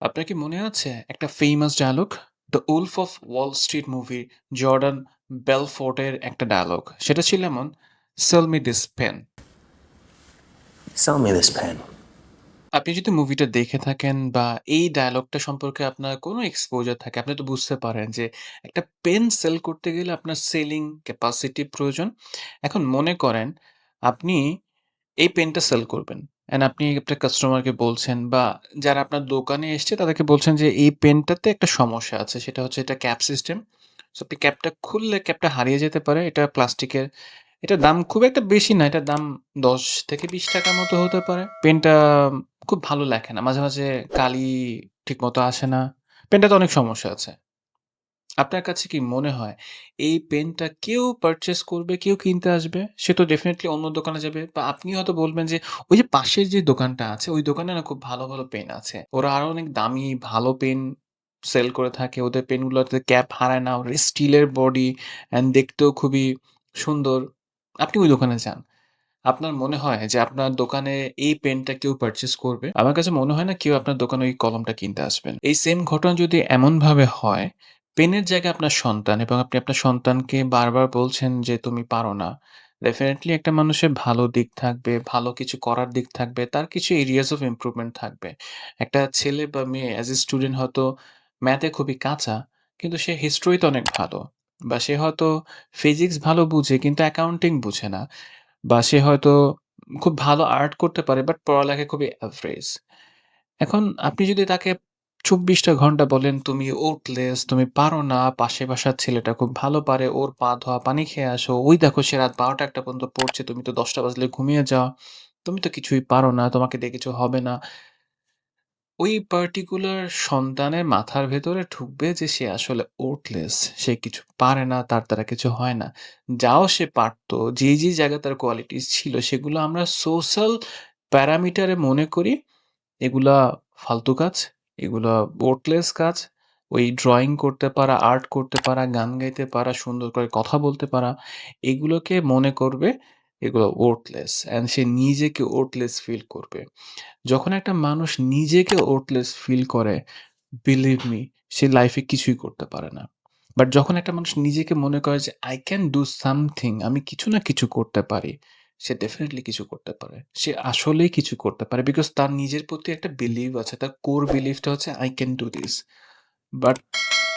আপনার কি মনে আছে একটা famous dialogue? 'The wolf of Wall Street' মুভির জর্ডান বেলফোর্টের একটা ডায়ালগ। সেটা ছিল এমন, "sell me this pen." Sell me this pen. আপনি যদি মুভিটা দেখে থাকেন বা এই ডায়ালগটা সম্পর্কে আপনার কোনো এক্সপোজার থাকে, আপনি তো বুঝতে পারেন যে একটা পেন সেল করতে গেলে আপনার সেলিং ক্যাপাসিটি প্রয়োজন। এখন মনে করেন আপনি এই পেনটা সেল করবেন। অ্যান্ড আপনি একটা কাস্টমারকে বলছেন বা যারা আপনার দোকানে এসছে তাদেরকে বলছেন যে এই পেনটাতে একটা সমস্যা আছে। সেটা হচ্ছে এটা ক্যাপ সিস্টেম। সো আপনি ক্যাপটা খুললে ক্যাপটা হারিয়ে যেতে পারে। এটা প্লাস্টিকের। এটার দাম খুব একটা বেশি না। এটার দাম ৳১০-৳২০ মতো হতে পারে। পেনটা খুব ভালো লেখে না। মাঝে, মাঝে কালি ঠিকমতো আসে না। পেনটাতে অনেক সমস্যা আছে। আপনার কাছে কি মনে হয় এই পেনটা কেউ পারচেজ করবে, কেউ কিনতে আসবে? সে তো ডেফিনিটলি অন্য দোকানে যাবে বা আপনি হয়তো বলবেন যে, "ওই যে পাশের যে দোকানটা আছে, ওই দোকানে না খুব ভালো, ভালো পেন আছে। ওরা আরো অনেক দামি ভালো পেন সেল করে থাকে। ওদের পেনগুলোতে ক্যাপ হারায় না। ওদের স্টিলের বডি অ্যান্ড দেখতেও খুবই সুন্দর।" আপনি ওই দোকানে যান। আপনার মনে হয় যে আপনার দোকানে এই পেনটা কেউ পারচেজ করবে? আমার কাছে মনে হয় না কেউ আপনার দোকানে ওই কলমটা কিনতে আসবেন। এই সেম ঘটনা যদি এমনভাবে হয়, পেনের জায়গায় আপনার সন্তান এবং আপনি আপনার সন্তানকে বারবার বলছেন যে, "তুমি পারো না।" ডেফিনিটলি একটা মানুষের ভালো দিক থাকবে, ভালো কিছু করার দিক থাকবে, তার কিছু এরিয়াস অফ ইমপ্রুভমেন্ট থাকবে। একটা ছেলে বা মেয়ে অ্যাজ এ স্টুডেন্ট হয়তো ম্যাথে খুবই কাঁচা, কিন্তু সে হিস্ট্রিতে অনেক ভালো। বা সে হয়তো ফিজিক্স ভালো বুঝে কিন্তু অ্যাকাউন্টিং বুঝে না। বা সে হয়তো খুব ভালো আর্ট করতে পারে বাট পড়ালেখায় খুবই এভারেজ। এখন আপনি যদি তাকে ২৪ টা ঘন্টা বলেন, "তুমি ওটলেস, তুমি পারো না, পাশের বাসার ছেলেটা খুব ভালো পারে, ওর পা ধোয়া পানি খেয়ে আসো। ওই দেখো সে রাত ১২টা-১টা পর্যন্ত পড়ছে, তুমি তো ১০টা বাজলে ঘুমিয়ে যাও। তুমি তো কিছুই পারো না, তোমাকে দিয়ে কিছু হবে না।" ওই পার্টিকুলার সন্তানের মাথার ভেতরে ঢুকবে যে সে আসলে ওর্থলেস। সে কিছু পারে না, তার দ্বারা কিছু হয় না। যাও সে পারত, যে জায়গায় তার কোয়ালিটিস ছিল সেগুলো আমরা সোশ্যাল প্যারামিটারে মনে করি এগুলা ফালতু কাজ, এগুলা ওর্থলেস কাজ। ওই ড্রইং করতে পারা, আর্ট করতে পারা, গান গাইতে পারা, সুন্দর করে কথা বলতে পারা, এগুলোকে মনে করবে এগুলো ওর্থলেস অ্যান্ড সে নিজেকে ওর্থলেস ফিল করবে। যখন একটা মানুষ নিজেকে ওর্থলেস ফিল করে, বিলিভ মি সে লাইফে কিছুই করতে পারে না। বাট যখন একটা মানুষ নিজেকে মনে করে যে I can do something, আমি কিছু না কিছু করতে পারি, সে ডেফিনিটলি কিছু করতে পারে। সে আসলেই কিছু করতে পারে বিকজ তার নিজের প্রতি একটা বিলিভ আছে। তার কোর বিলিভটা হচ্ছে I can do this. But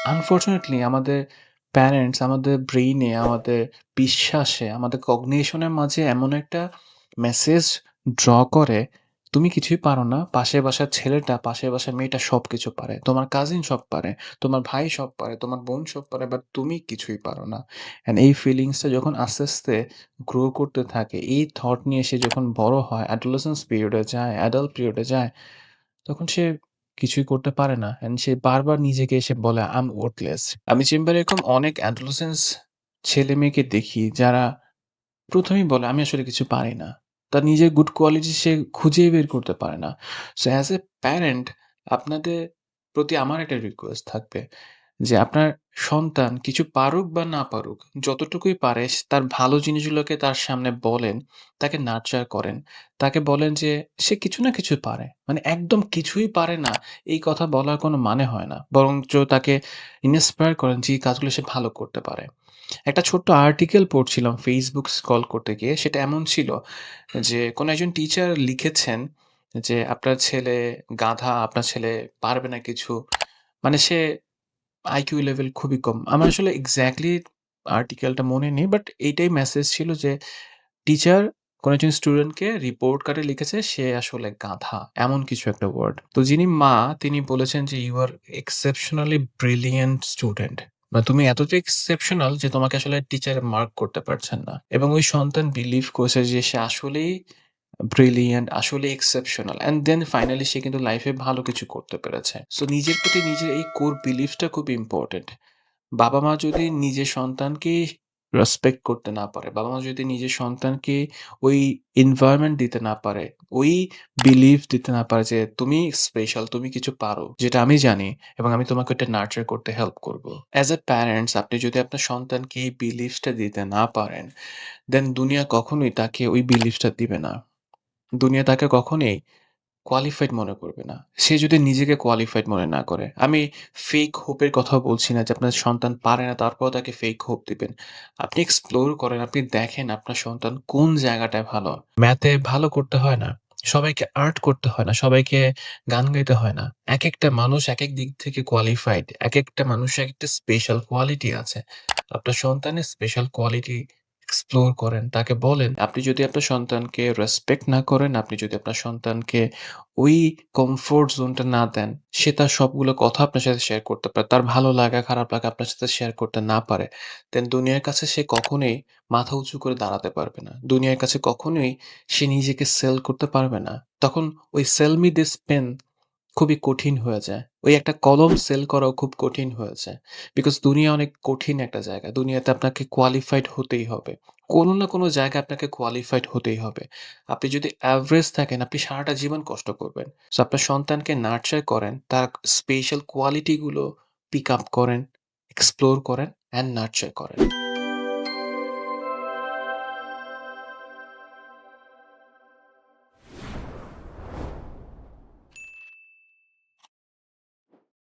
unfortunately আমাদের প্যারেন্টস আমাদের ব্রেইনে, আমাদের বিশ্বাসে, আমাদের কগনিশনের মাঝে এমন একটা মেসেজ ড্র করে, "তুমি কিছুই পারো না। পাশের বাসার ছেলেটা, পাশের বাসার মেয়েটা সবকিছু পারে। তোমার কাজিন সব পারে, তোমার ভাই সব পারে, তোমার বোন সব পারে, বাট তুমি কিছুই পারো না।" অ্যান্ড এই ফিলিংসটা যখন আস্তে, আস্তে গ্রো করতে থাকে, এই থট নিয়ে সে যখন বড় হয়, অ্যাডোলেসেন্স পিরিয়ডে যায়, অ্যাডাল্ট পিরিয়ডে যায়, তখন সে কিছুই করতে পারে না। অ্যান্ড সে বারবার নিজেকে এসে বলে, "আই এম ওর্থলেস।" আমি চেম্বারে এরকম অনেক অ্যাডোলেসেন্স ছেলেমেয়েকে দেখি যারা ১ম এই বলে, "আমি আসলে কিছু পারি না।" তার নিজের গুড কোয়ালিটি সে খুঁজেই বের করতে পারে না। সো অ্যাজ এ প্যারেন্ট আপনাদের প্রতি আমার একটা রিকোয়েস্ট থাকবে যে আপনার সন্তান কিছু পারুক বা না পারুক, যতটুকুই পারে তার ভালো জিনিসগুলোকে তার সামনে বলেন, তাকে নার্চার করেন। তাকে বলেন যে সে কিছু না কিছু পারে। মানে একদম কিছুই পারে না, এই কথা বলার কোনো মানে হয় না। বরঞ্চ তাকে ইন্সপায়ার করেন যে এই কাজগুলো সে ভালো করতে পারে। একটা ছোট্ট আর্টিকেল পড়ছিলাম Facebook স্ক্রল করতে গিয়ে। সেটা এমন ছিল যে কোনো একজন টিচার লিখেছেন যে, "আপনার ছেলে গাধা, আপনার ছেলে পারবে না কিছু।" মানে সে আইকিউ লেভেল খুবই কম। আমার আসলে এক্সাক্টলি আর্টিকেলটা মনে নেই। বাট এইটাই মেসেজ ছিল যে টিচার কোনো একজন স্টুডেন্টকে রিপোর্ট কার্ডে লিখেছে সে আসলে গাধা। এমন কিছু একটা ওয়ার্ড। তো যিনি মা তিনি বলেছেন যে, "you are exceptionally brilliant student." মানে তুমি এতটাই এক্সেপশনাল যে তোমাকে আসলে টিচার মার্ক করতে পারছেন না। এবং ওই সন্তান বিলিভ করছে যে সে আসলেই ব্রিলিয়ান্ট, আসলেই এক্সেপশনাল অ্যান্ড দেন ফাইনালি সে কিন্তু লাইফে ভালো কিছু করতে পেরেছে। সো নিজের প্রতি নিজের এই কোর বিলিফটা খুব ইম্পোর্টেন্ট। বাবা-মা যদি নিজের সন্তানকে রেসপেক্ট করতে না পারে, বাবা-মা যদি নিজের সন্তানকে ওই এনভায়রনমেন্ট দিতে না পারে, ওই বিলিভ দিতে না পারে যে তুমি স্পেশাল, তুমি কিছু পারো, যেটা আমি জানি এবং আমি তোমাকে ওটা নার্চার করতে হেল্প করব। অ্যাজ এ প্যারেন্টস আপনি যদি আপনার সন্তানকে এই বিলিভটা দিতে না পারেন, দেন দুনিয়া কখনোই তাকে ওই বিলিভটা দিবে না। দুনিয়া তাকে কখনোই কোয়ালিফাইড মনে করবে না। সে যদি নিজেকে কোয়ালিফাইড মনে না করে। আমি ফেক হোপ এর কথাও বলছি না যে আপনার সন্তান পারে না তারপরেও তাকে ফেক হোপ দিবেন। আপনি এক্সপ্লোর করেন, আপনি দেখেন আপনার সন্তান কোন জায়গাটায় ভালো। ম্যাথে ভালো করতে হয় না। সবাইকে আর্ট করতে হয় না। সবাইকে গান গাইতে হয় না। একেকটা মানুষ একেক দিক থেকে কোয়ালিফাইড। একেকটা মানুষের একেকটা স্পেশাল কোয়ালিটি আছে। আপনার সন্তানের স্পেশাল কোয়ালিটি এক্সপ্লোর করেন। তাকে বলেন, আপনি যদি আপনার সন্তানকে রেসপেক্ট না করেন, আপনি যদি আপনার সন্তানকে ওই কমফোর্ট জোনটা না দেন, সে তার সবগুলো কথা আপনার সাথে শেয়ার করতে পারে। তার ভালো লাগা, খারাপ লাগা আপনার সাথে শেয়ার করতে না পারে, দেন দুনিয়ার কাছে সে কখনোই মাথা উঁচু করে দাঁড়াতে পারবে না। দুনিয়ার কাছে কখনোই সে নিজেকে সেল করতে পারবে না। তখন ওই সেল মি দিস পেন খুবই কঠিন হয়ে যায়। ওই একটা কলম সেল করাও খুব কঠিন হয়ে যায়। বিকজ দুনিয়া অনেক কঠিন একটা জায়গা। দুনিয়াতে আপনাকে কোয়ালিফাইড হতেই হবে। কোনো না কোনো জায়গায় আপনাকে কোয়ালিফাইড হতেই হবে। আপনি যদি এভারেজ থাকেন, আপনি সারাটা জীবন কষ্ট করবেন। সো আপনার সন্তানকে নার্চার করেন, তার স্পেশাল কোয়ালিটি গুলো পিক আপ করেন, এক্সপ্লোর করেন অ্যান্ড নার্চার করেন।